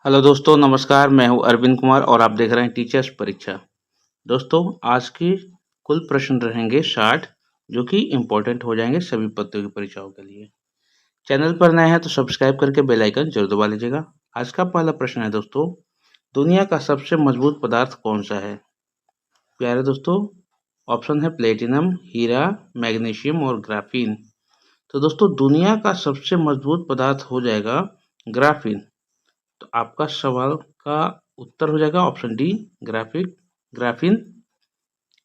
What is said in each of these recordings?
Hello दोस्तों, नमस्कार। मैं हूं अरविंद कुमार और आप देख रहे हैं टीचर्स परीक्षा। दोस्तों, आज की कुल प्रश्न रहेंगे 60 जो कि इम्पोर्टेंट हो जाएंगे सभी प्रतियोगी परीक्षाओं के लिए। चैनल पर नए हैं तो सब्सक्राइब करके बेल आइकन जरूर दबा लीजिएगा। आज का पहला प्रश्न है दोस्तों, दुनिया का सबसे मजबूत पदार्थ कौन सा है? प्यारे दोस्तों, ऑप्शन है प्लेटिनम, हीरा, मैग्नीशियम और ग्राफीन। तो दोस्तों, दुनिया का सबसे मजबूत पदार्थ हो जाएगा ग्राफीन। तो आपका सवाल का उत्तर हो जाएगा ऑप्शन डी, ग्राफीन।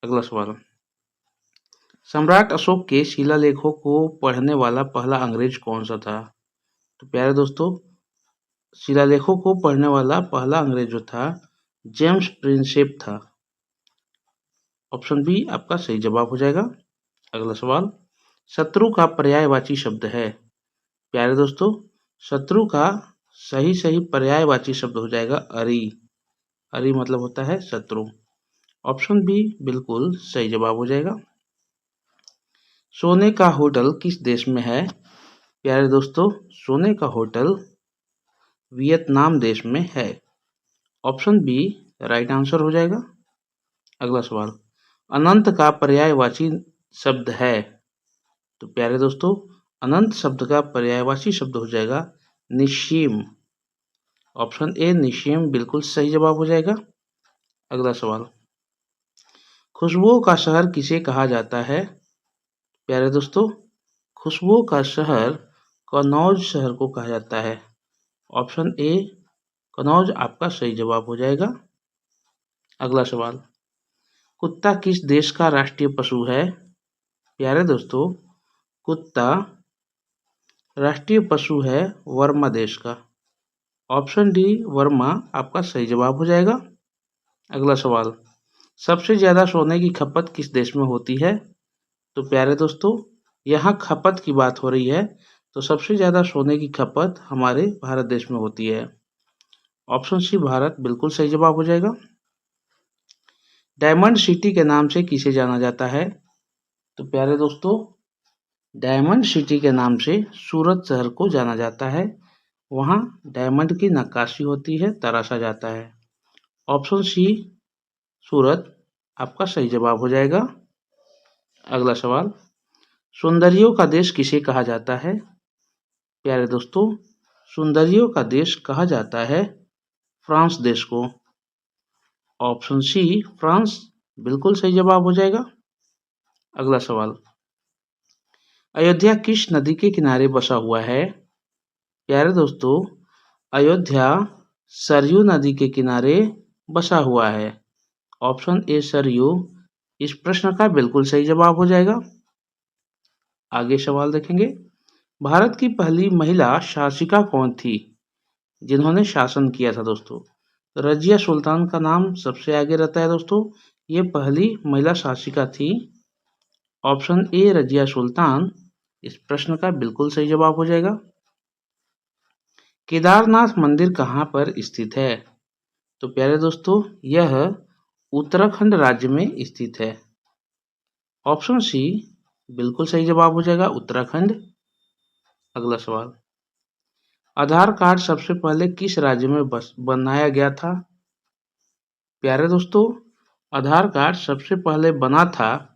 अगला सवाल, सम्राट अशोक के शिलालेखों को पढ़ने वाला पहला अंग्रेज कौन सा था? तो प्यारे दोस्तों, शिलालेखों को पढ़ने वाला पहला अंग्रेज जो था जेम्स प्रिंसेप था। ऑप्शन बी आपका सही जवाब हो जाएगा। अगला सवाल, शत्रु का पर्यायवाची शब्द है। प्यारे दोस्तों, शत्रु का सही पर्यायवाची शब्द हो जाएगा अरि। अरि मतलब होता है शत्रु। ऑप्शन बी बिल्कुल सही जवाब हो जाएगा। सोने का होटल किस देश में है? प्यारे दोस्तों, सोने का होटल वियतनाम देश में है। ऑप्शन बी राइट आंसर हो जाएगा। अगला सवाल, अनंत का पर्यायवाची शब्द है। तो प्यारे दोस्तों, अनंत शब्द का पर्यायवाची शब्द हो जाएगा निश्चिम। ऑप्शन ए निश्चिम बिल्कुल सही जवाब हो जाएगा। अगला सवाल, खुशबुओं का शहर किसे कहा जाता है? प्यारे दोस्तों, खुशबुओं का शहर कनौज शहर को कहा जाता है। ऑप्शन ए कनौज आपका सही जवाब हो जाएगा। अगला सवाल, कुत्ता किस देश का राष्ट्रीय पशु है? प्यारे दोस्तों, कुत्ता राष्ट्रीय पशु है वर्मा देश का। ऑप्शन डी वर्मा आपका सही जवाब हो जाएगा। अगला सवाल, सबसे ज्यादा सोने की खपत किस देश में होती है? तो प्यारे दोस्तों, यहाँ खपत की बात हो रही है, तो सबसे ज़्यादा सोने की खपत हमारे भारत देश में होती है। ऑप्शन सी भारत बिल्कुल सही जवाब हो जाएगा। डायमंड सिटी के नाम से किसे जाना जाता है? तो प्यारे दोस्तों, डायमंड सिटी के नाम से सूरत शहर को जाना जाता है। वहाँ डायमंड की नक्काशी होती है, तराशा जाता है। ऑप्शन सी सूरत आपका सही जवाब हो जाएगा। अगला सवाल, सुंदरियों का देश किसे कहा जाता है? प्यारे दोस्तों, सुंदरियों का देश कहा जाता है फ्रांस देश को। ऑप्शन सी फ्रांस बिल्कुल सही जवाब हो जाएगा। अगला सवाल, अयोध्या किस नदी के किनारे बसा हुआ है? प्यारे दोस्तों, अयोध्या सरयू नदी के किनारे बसा हुआ है। ऑप्शन ए सरयू इस प्रश्न का बिल्कुल सही जवाब हो जाएगा। आगे सवाल देखेंगे, भारत की पहली महिला शासिका कौन थी जिन्होंने शासन किया था? दोस्तों, रजिया सुल्तान का नाम सबसे आगे रहता है। दोस्तों, ये पहली महिला शासिका थी। ऑप्शन ए रजिया सुल्तान इस प्रश्न का बिल्कुल सही जवाब हो जाएगा। केदारनाथ मंदिर कहाँ पर स्थित है? तो प्यारे दोस्तों, यह उत्तराखंड राज्य में स्थित है। ऑप्शन सी बिल्कुल सही जवाब हो जाएगा, उत्तराखंड। अगला सवाल, आधार कार्ड सबसे पहले किस राज्य में बनाया गया था? प्यारे दोस्तों, आधार कार्ड सबसे पहले बना था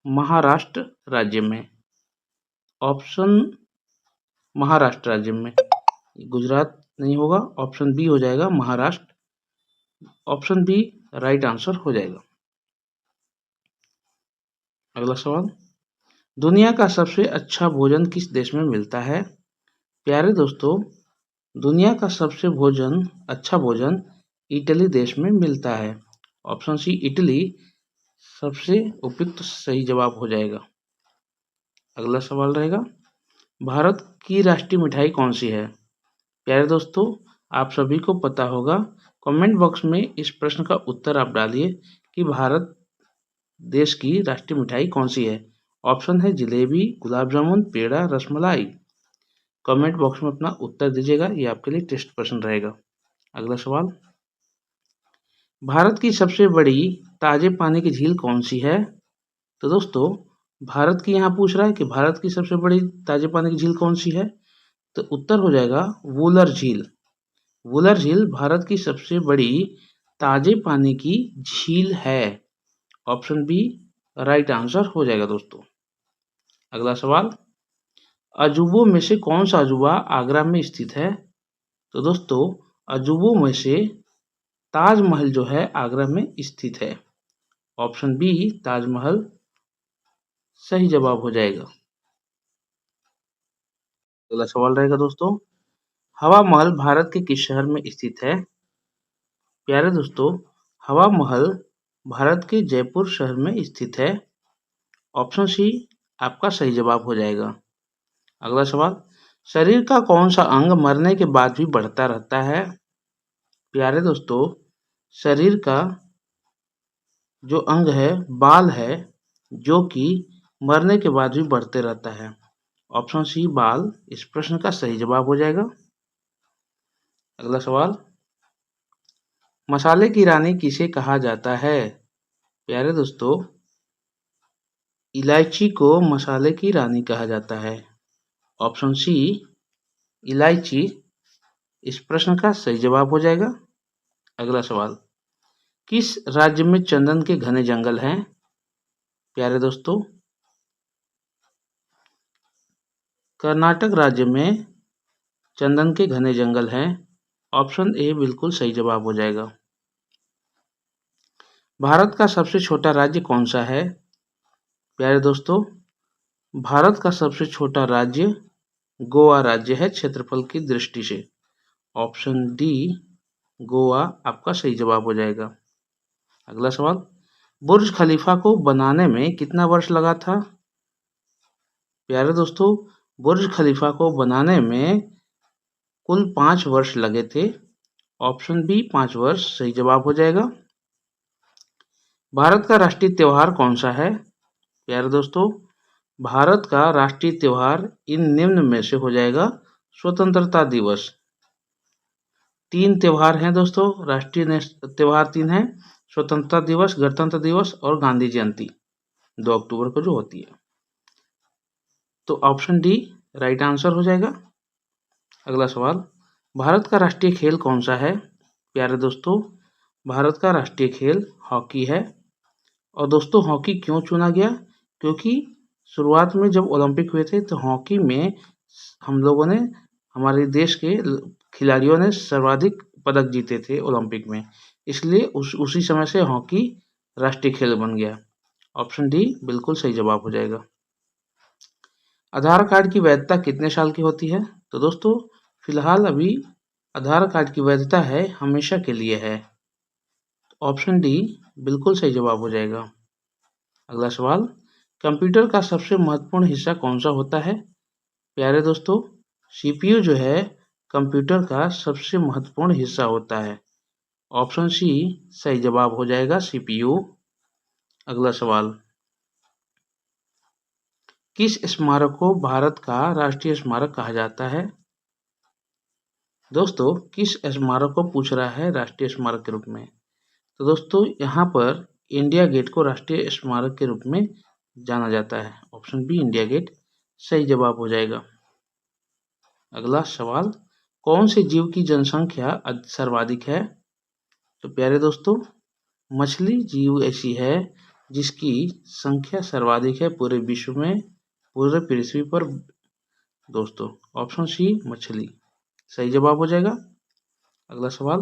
महाराष्ट्र राज्य में। ऑप्शन महाराष्ट्र राज्य में, गुजरात नहीं होगा। ऑप्शन बी हो जाएगा Maharashtra. Option B right answer हो जाएगा। अगला सवाल, दुनिया का सबसे अच्छा भोजन किस देश में मिलता है? प्यारे दोस्तों, दुनिया का सबसे अच्छा भोजन इटली देश में मिलता है। ऑप्शन सी इटली सबसे उपयुक्त सही जवाब हो जाएगा। अगला सवाल रहेगा, भारत की राष्ट्रीय मिठाई कौन सी है? प्यारे दोस्तों, आप सभी को पता होगा। कमेंट बॉक्स में इस प्रश्न का उत्तर आप डालिए कि भारत देश की राष्ट्रीय मिठाई कौन सी है। ऑप्शन है जिलेबी, गुलाब जामुन, पेड़ा, रसमलाई। कमेंट बॉक्स में अपना उत्तर दीजिएगा, ये आपके लिए टेस्ट प्रश्न रहेगा। अगला सवाल, भारत की सबसे बड़ी ताजे पानी की झील कौन सी है? तो दोस्तों, भारत की यहाँ पूछ रहा है कि भारत की सबसे बड़ी ताजे पानी की झील कौन सी है, तो उत्तर हो जाएगा वूलर झील। वुलर झील भारत की सबसे बड़ी ताजे पानी की झील है। ऑप्शन बी राइट आंसर हो जाएगा दोस्तों। अगला सवाल, अजूबों में से कौन सा अजूबा आगरा में स्थित है? तो दोस्तों अजूबों में से ताजमहल जो है आगरा में स्थित है। ऑप्शन बी ताजमहल सही जवाब हो जाएगा। अगला सवाल रहेगा दोस्तों, हवा महल भारत के किस शहर में स्थित है? प्यारे दोस्तों, हवा महल भारत के जयपुर शहर में स्थित है। ऑप्शन सी आपका सही जवाब हो जाएगा। अगला सवाल, शरीर का कौन सा अंग मरने के बाद भी बढ़ता रहता है? प्यारे दोस्तों, शरीर का जो अंग है बाल है, जो कि मरने के बाद भी बढ़ते रहता है। ऑप्शन सी बाल इस प्रश्न का सही जवाब हो जाएगा। अगला सवाल, मसाले की रानी किसे कहा जाता है? प्यारे दोस्तों, इलायची को मसाले की रानी कहा जाता है। ऑप्शन सी इलायची इस प्रश्न का सही जवाब हो जाएगा। अगला सवाल, किस राज्य में चंदन के घने जंगल हैं? प्यारे दोस्तों, कर्नाटक राज्य में चंदन के घने जंगल हैं। ऑप्शन ए बिल्कुल सही जवाब हो जाएगा। भारत का सबसे छोटा राज्य कौन सा है? प्यारे दोस्तों, भारत का सबसे छोटा राज्य गोवा राज्य है क्षेत्रफल की दृष्टि से। ऑप्शन डी गोवा आपका सही जवाब हो जाएगा। अगला सवाल, बुर्ज खलीफा को बनाने में कितना वर्ष लगा था? प्यारे दोस्तों, बुर्ज खलीफा को बनाने में कुल 5 वर्ष लगे थे। ऑप्शन बी 5 वर्ष सही जवाब हो जाएगा। भारत का राष्ट्रीय त्योहार कौन सा है? प्यारे दोस्तों, भारत का राष्ट्रीय त्योहार इन निम्न में से हो जाएगा स्वतंत्रता दिवस। 3 त्योहार हैं दोस्तों, राष्ट्रीय त्योहार 3 हैं, स्वतंत्रता दिवस, गणतंत्र दिवस और गांधी जयंती 2 अक्टूबर को जो होती है। तो ऑप्शन डी राइट आंसर हो जाएगा। अगला सवाल, भारत का राष्ट्रीय खेल कौन सा है? प्यारे दोस्तों, भारत का राष्ट्रीय खेल हॉकी है। और दोस्तों हॉकी क्यों चुना गया? क्योंकि शुरुआत में जब ओलंपिक हुए थे तो हॉकी में हम लोगों ने, हमारे देश के खिलाड़ियों ने सर्वाधिक पदक जीते थे ओलंपिक में, इसलिए उसी समय से हॉकी राष्ट्रीय खेल बन गया। ऑप्शन डी बिल्कुल सही जवाब हो जाएगा। आधार कार्ड की वैधता कितने साल की होती है? तो दोस्तों फिलहाल अभी आधार कार्ड की वैधता है हमेशा के लिए है। ऑप्शन डी बिल्कुल सही जवाब हो जाएगा। अगला सवाल, कंप्यूटर का सबसे महत्वपूर्ण हिस्सा कौन सा होता है? प्यारे दोस्तों, सीपीयू जो है कंप्यूटर का सबसे महत्वपूर्ण हिस्सा होता है। ऑप्शन सी सही जवाब हो जाएगा सीपीयू। अगला सवाल, किस स्मारक को भारत का राष्ट्रीय स्मारक कहा जाता है? दोस्तों किस स्मारक को पूछ रहा है राष्ट्रीय स्मारक के रूप में? तो दोस्तों यहाँ पर इंडिया गेट को राष्ट्रीय स्मारक के रूप में जाना जाता है। ऑप्शन बी इंडिया गेट सही जवाब हो जाएगा। अगला सवाल, कौन से जीव की जनसंख्या सर्वाधिक है? तो प्यारे दोस्तों, मछली जीव ऐसी है जिसकी संख्या सर्वाधिक है पूरे विश्व में, पूरे पृथ्वी पर। दोस्तों ऑप्शन सी मछली सही जवाब हो जाएगा। अगला सवाल,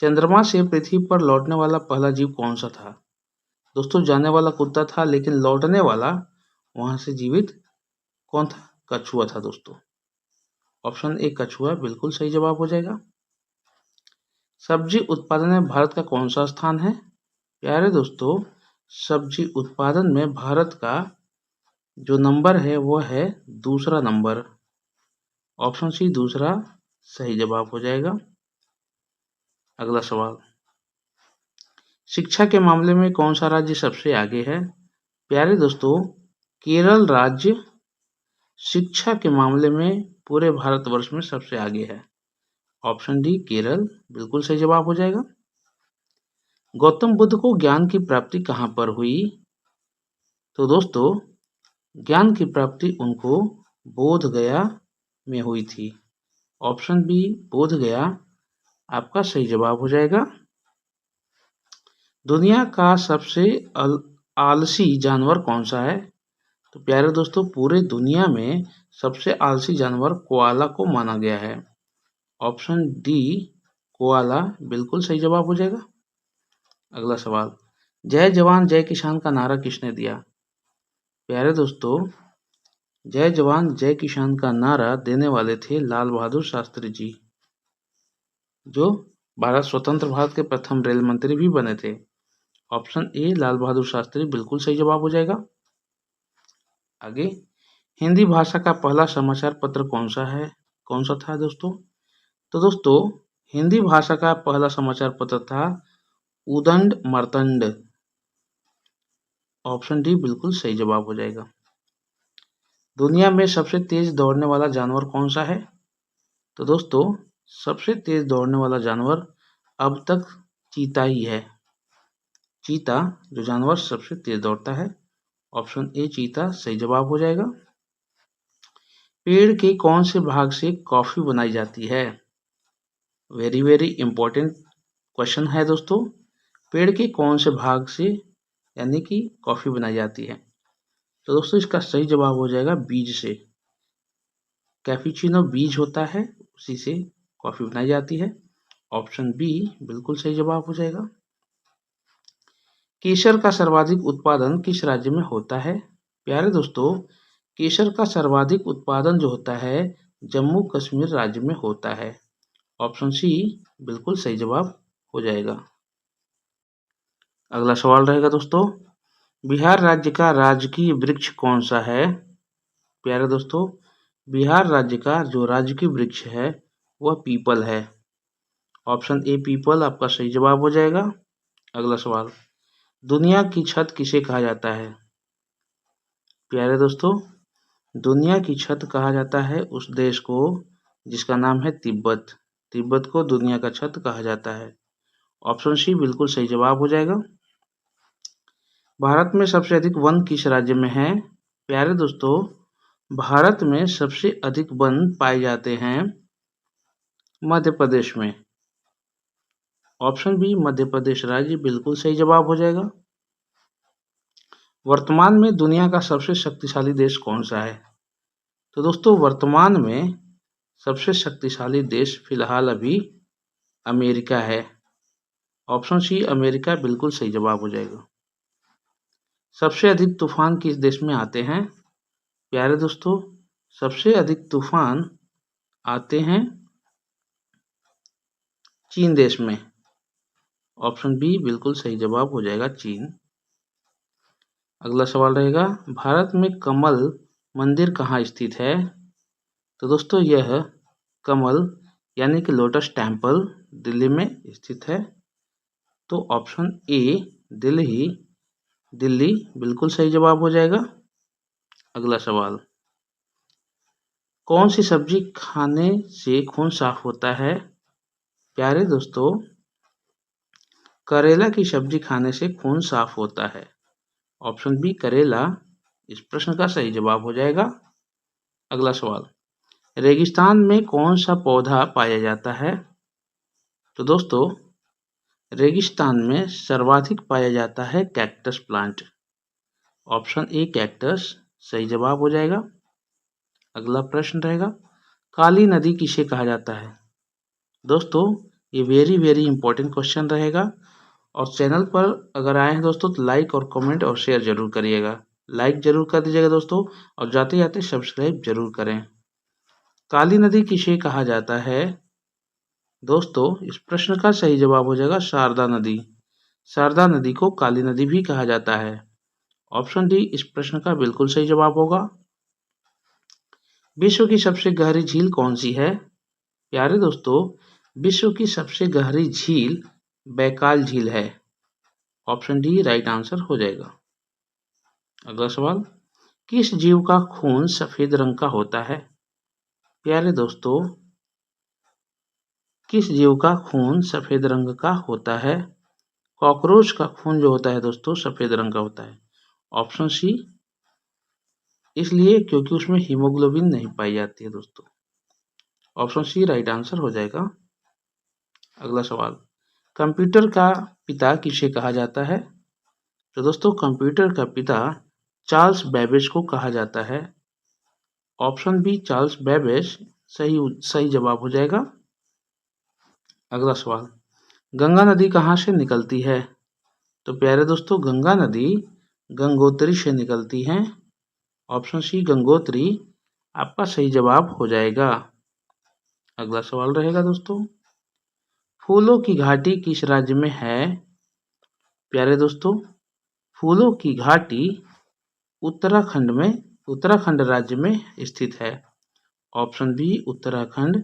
चंद्रमा से पृथ्वी पर लौटने वाला पहला जीव कौन सा था? दोस्तों जाने वाला कुत्ता था, लेकिन लौटने वाला वहां से जीवित कौन था? कछुआ था दोस्तों। ऑप्शन ए कछुआ बिल्कुल सही जवाब हो जाएगा। सब्जी उत्पादन में भारत का कौन सा स्थान है? प्यारे दोस्तों, सब्जी उत्पादन में भारत का जो नंबर है वो है दूसरा नंबर। ऑप्शन सी दूसरा सही जवाब हो जाएगा। अगला सवाल, शिक्षा के मामले में कौन सा राज्य सबसे आगे है? प्यारे दोस्तों, केरल राज्य शिक्षा के मामले में पूरे भारतवर्ष में सबसे आगे है। ऑप्शन डी केरल बिल्कुल सही जवाब हो जाएगा। गौतम बुद्ध को ज्ञान की प्राप्ति कहाँ पर हुई? तो दोस्तों ज्ञान की प्राप्ति उनको बोध गया में हुई थी। ऑप्शन बी बोध गया आपका सही जवाब हो जाएगा। दुनिया का सबसे आलसी जानवर कौन सा है? तो प्यारे दोस्तों, पूरे दुनिया में सबसे आलसी जानवर कोआला को माना गया है। ऑप्शन डी कोआला बिल्कुल सही जवाब हो जाएगा। अगला सवाल, जय जवान जय किसान का नारा किसने दिया? प्यारे दोस्तों, जय जवान जय किसान का नारा देने वाले थे लाल बहादुर शास्त्री जी, जो स्वतंत्र भारत के प्रथम रेल मंत्री भी बने थे। ऑप्शन ए लाल बहादुर शास्त्री बिल्कुल सही जवाब हो जाएगा। आगे, हिंदी भाषा का पहला समाचार पत्र कौन सा था दोस्तों? तो दोस्तों, हिंदी भाषा का पहला समाचार पत्र था उदंड मर्तंड। ऑप्शन डी बिल्कुल सही जवाब हो जाएगा। दुनिया में सबसे तेज दौड़ने वाला जानवर कौन सा है? तो दोस्तों, सबसे तेज दौड़ने वाला जानवर अब तक चीता ही है। चीता जो जानवर सबसे तेज दौड़ता है। ऑप्शन ए चीता सही जवाब हो जाएगा। पेड़ के कौन से भाग से कॉफी बनाई जाती है? वेरी वेरी इंपॉर्टेंट क्वेश्चन है दोस्तों। पेड़ के कौन से भाग से यानी कि कॉफी बनाई जाती है? तो दोस्तों, इसका सही जवाब हो जाएगा बीज से। कैपुचिनो बीज होता है, उसी से कॉफी बनाई जाती है। ऑप्शन बी बिल्कुल सही जवाब हो जाएगा। केसर का सर्वाधिक उत्पादन किस राज्य में होता है? प्यारे दोस्तों, केसर का सर्वाधिक उत्पादन जो होता है जम्मू कश्मीर राज्य में होता है। ऑप्शन सी बिल्कुल सही जवाब हो जाएगा। अगला सवाल रहेगा दोस्तों, बिहार राज्य का राजकीय वृक्ष कौन सा है? प्यारे दोस्तों, बिहार राज्य का जो राजकीय वृक्ष है वह पीपल है। ऑप्शन ए पीपल आपका सही जवाब हो जाएगा। अगला सवाल, दुनिया की छत किसे कहा जाता है? प्यारे दोस्तों, दुनिया की छत कहा जाता है उस देश को जिसका नाम है तिब्बत। तिब्बत को दुनिया का छत कहा जाता है। ऑप्शन सी बिल्कुल सही जवाब हो जाएगा। भारत में सबसे अधिक वन किस राज्य में है? प्यारे दोस्तों, भारत में सबसे अधिक वन पाए जाते हैं मध्य प्रदेश में। ऑप्शन बी मध्य प्रदेश राज्य बिल्कुल सही जवाब हो जाएगा। वर्तमान में दुनिया का सबसे शक्तिशाली देश कौन सा है? तो दोस्तों, वर्तमान में सबसे शक्तिशाली देश फिलहाल अभी अमेरिका है। ऑप्शन सी अमेरिका बिल्कुल सही जवाब हो जाएगा। सबसे अधिक तूफान किस देश में आते हैं? प्यारे दोस्तों, सबसे अधिक तूफान आते हैं चीन देश में। ऑप्शन बी बिल्कुल सही जवाब हो जाएगा, चीन। अगला सवाल रहेगा, भारत में कमल मंदिर कहाँ स्थित है? तो दोस्तों, यह कमल यानी कि लोटस टेम्पल दिल्ली में स्थित है। तो ऑप्शन ए दिल्ली बिल्कुल सही जवाब हो जाएगा। अगला सवाल, कौन सी सब्जी खाने से खून साफ होता है? प्यारे दोस्तों, करेला की सब्जी खाने से खून साफ होता है। ऑप्शन बी करेला इस प्रश्न का सही जवाब हो जाएगा। अगला सवाल, रेगिस्तान में कौन सा पौधा पाया जाता है? तो दोस्तों, रेगिस्तान में सर्वाधिक पाया जाता है cactus plant. Option A cactus सही जवाब हो जाएगा। अगला प्रश्न रहेगा, काली नदी किसे कहा जाता है? दोस्तों, ये वेरी वेरी इंपॉर्टेंट क्वेश्चन रहेगा और चैनल पर अगर आए हैं दोस्तों तो लाइक और कमेंट और शेयर जरूर करिएगा। लाइक जरूर कर दीजिएगा दोस्तों और जाते जाते सब्सक्राइब जरूर करें। काली नदी किसे कहा जाता है? दोस्तों, इस प्रश्न का सही जवाब हो जाएगा शारदा नदी। शारदा नदी को काली नदी भी कहा जाता है। ऑप्शन डी इस प्रश्न का बिल्कुल सही जवाब होगा। विश्व की सबसे गहरी झील कौन सी है? प्यारे दोस्तों, विश्व की सबसे गहरी झील बैकाल झील है। ऑप्शन डी राइट आंसर हो जाएगा। अगला सवाल, किस जीव का खून सफेद रंग का होता है? प्यारे दोस्तों, किस जीव का खून सफेद रंग का होता है? कॉकरोच का खून जो होता है दोस्तों सफेद रंग का होता है। ऑप्शन सी इसलिए क्योंकि उसमें हीमोग्लोबिन नहीं पाई जाती है दोस्तों। ऑप्शन सी राइट आंसर हो जाएगा। अगला सवाल, कंप्यूटर का पिता किसे कहा जाता है? तो दोस्तों कंप्यूटर का पिता चार्ल्स बेबेज को कहा जाता है। ऑप्शन बी चार्ल्स बेबेज सही सही जवाब हो जाएगा। अगला सवाल, गंगा नदी कहाँ से निकलती है? तो प्यारे दोस्तों गंगा नदी गंगोत्री से निकलती है। ऑप्शन सी गंगोत्री आपका सही जवाब हो जाएगा। अगला सवाल रहेगा दोस्तों, फूलों की घाटी किस राज्य में है? प्यारे दोस्तों फूलों की घाटी उत्तराखंड राज्य में स्थित है। ऑप्शन बी उत्तराखंड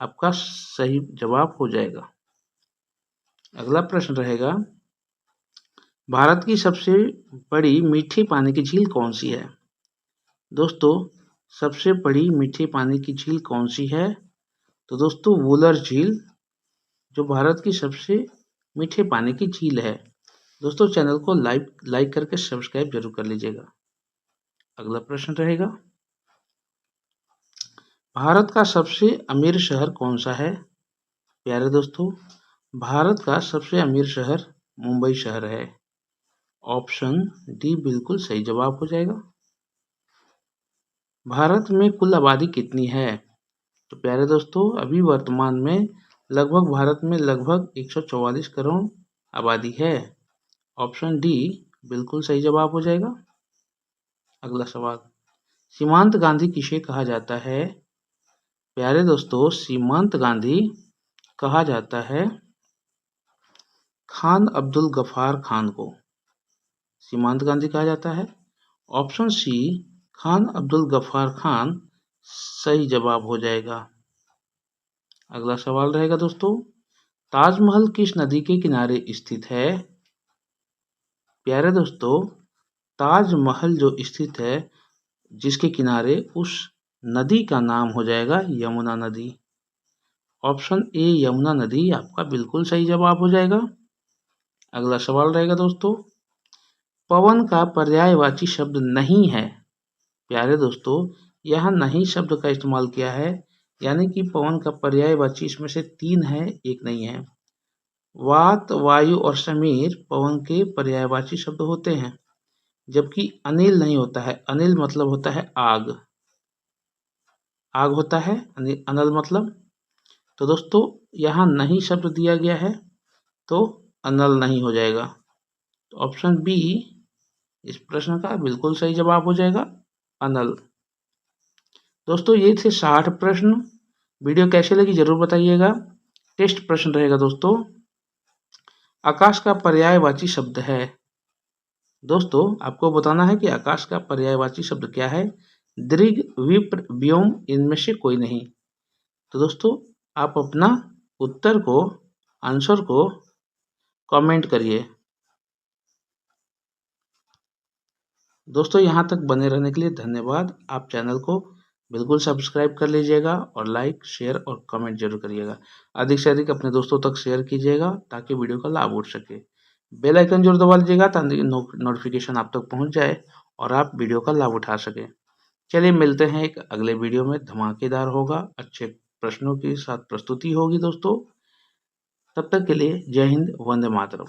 आपका सही जवाब हो जाएगा। अगला प्रश्न रहेगा, भारत की सबसे बड़ी मीठे पानी की झील कौन सी है? दोस्तों सबसे बड़ी मीठे पानी की झील कौन सी है? तो दोस्तों वुलर झील जो भारत की सबसे मीठे पानी की झील है। दोस्तों चैनल को लाइक करके सब्सक्राइब जरूर कर लीजिएगा। अगला प्रश्न रहेगा, भारत का सबसे अमीर शहर कौन सा है? प्यारे दोस्तों भारत का सबसे अमीर शहर मुंबई शहर है। ऑप्शन डी बिल्कुल सही जवाब हो जाएगा। भारत में कुल आबादी कितनी है? तो प्यारे दोस्तों अभी वर्तमान में लगभग भारत में लगभग 144 करोड़ आबादी है। ऑप्शन डी बिल्कुल सही जवाब हो जाएगा। अगला सवाल, सीमांत गांधी किसे कहा जाता है? प्यारे दोस्तों सीमांत गांधी कहा जाता है खान अब्दुल गफार खान को सीमांत गांधी कहा जाता है। ऑप्शन सी खान अब्दुल गफार खान सही जवाब हो जाएगा। अगला सवाल रहेगा दोस्तों, ताजमहल किस नदी के किनारे स्थित है? प्यारे दोस्तों ताजमहल जो स्थित है जिसके किनारे उस नदी का नाम हो जाएगा यमुना नदी। ऑप्शन ए यमुना नदी आपका बिल्कुल सही जवाब हो जाएगा। अगला सवाल रहेगा दोस्तों, पवन का पर्यायवाची शब्द नहीं है। प्यारे दोस्तों यहाँ नहीं शब्द का इस्तेमाल किया है, यानी कि पवन का पर्यायवाची इसमें से 3 है, एक नहीं है। वात, वायु और समीर पवन के पर्यायवाची शब्द होते हैं, जबकि अनिल नहीं होता है। अनिल मतलब होता है आग, आग होता है अनिल मतलब। तो दोस्तों यहाँ नहीं शब्द दिया गया है तो अनल नहीं हो जाएगा। तो ऑप्शन बी इस प्रश्न का बिल्कुल सही जवाब हो जाएगा, अनल। दोस्तों ये थे 60 प्रश्न। वीडियो कैसे लगी जरूर बताइएगा। टेस्ट प्रश्न रहेगा दोस्तों, आकाश का पर्यायवाची शब्द है। दोस्तों आपको बताना है कि आकाश का पर्यायवाची शब्द क्या है। दीर्घ, विप्र, व्योम इनमें से कोई नहीं। तो दोस्तों आप अपना उत्तर को आंसर को कमेंट करिए। दोस्तों यहाँ तक बने रहने के लिए धन्यवाद। आप चैनल को बिल्कुल सब्सक्राइब कर लीजिएगा और लाइक, शेयर और कमेंट जरूर करिएगा। अधिक से अधिक अपने दोस्तों तक शेयर कीजिएगा ताकि वीडियो का लाभ उठ सके। बेल आइकन जरूर दबा लीजिएगा ताकि नोटिफिकेशन आप तक पहुँच जाए और आप वीडियो का लाभ उठा सकें। चलिए मिलते हैं एक अगले वीडियो में, धमाकेदार होगा, अच्छे प्रश्नों के साथ प्रस्तुति होगी दोस्तों। तब तक के लिए जय हिंद, वंदे मातरम।